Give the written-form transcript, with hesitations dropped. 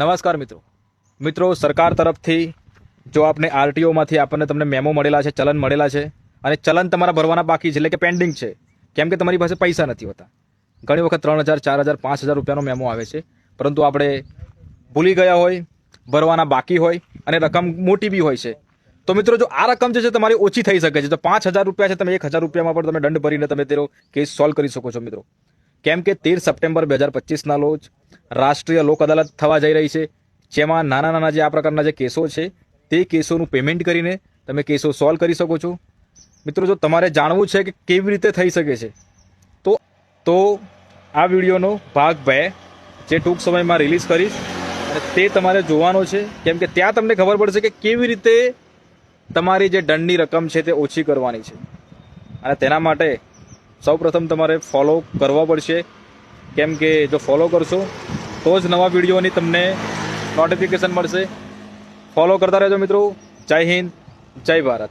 નમસ્કાર મિત્રો સરકાર તરફથી જો આપને આરટીઓમાંથી આપણને તમને મેમો મળેલા છે, ચલન મળેલા છે અને ચલન તમારા ભરવાના બાકી છે, એટલે કે પેન્ડિંગ છે, કેમ કે તમારી પાસે પૈસા નથી હોતા. ઘણી વખત 3,000 4,000 5,000 રૂપિયાનો મેમો આવે છે, પરંતુ આપણે ભૂલી ગયા હોય, ભરવાના બાકી હોય અને રકમ મોટી બી હોય છે. તો મિત્રો જો આ રકમ જે છે તમારી ઓછી થઈ શકે છે, તો 5,000 રૂપિયા છે, તમે 1,000 રૂપિયામાં પણ તમે દંડ ભરીને તમે તેનો કેસ સોલ્વ કરી શકો છો મિત્રો. કેમ કે 13 સપ્ટેમ્બર 2025ના રોજ રાષ્ટ્રીય લોક અદાલત થવા જઈ રહી છે, જેમાં નાના જે આ પ્રકારના જે કેસો છે તે કેસોનું પેમેન્ટ કરીને તમે કેસો સોલ્વ કરી શકો છો. મિત્રો જો તમારે જાણવું છે કે કેવી રીતે થઈ શકે છે, તો આ વિડીયોનો ભાગ 2 જે ટૂંક સમયમાં રિલીઝ કરીશ અને તે તમારે જોવાનો છે, કેમ કે ત્યાં તમને ખબર પડશે કે કેવી રીતે તમારી જે દંડની રકમ છે તે ઓછી કરવાની છે. અને તેના માટે સૌપ્રથમ તમારે ફોલો કરવા પડશે, કેમ કે જો ફોલો કરશો તો જ નવા વિડીયોની તમને નોટિફિકેશન મળશે. ફોલો કરતા રહેજો મિત્રો. જય હિન્દ, જય ભારત.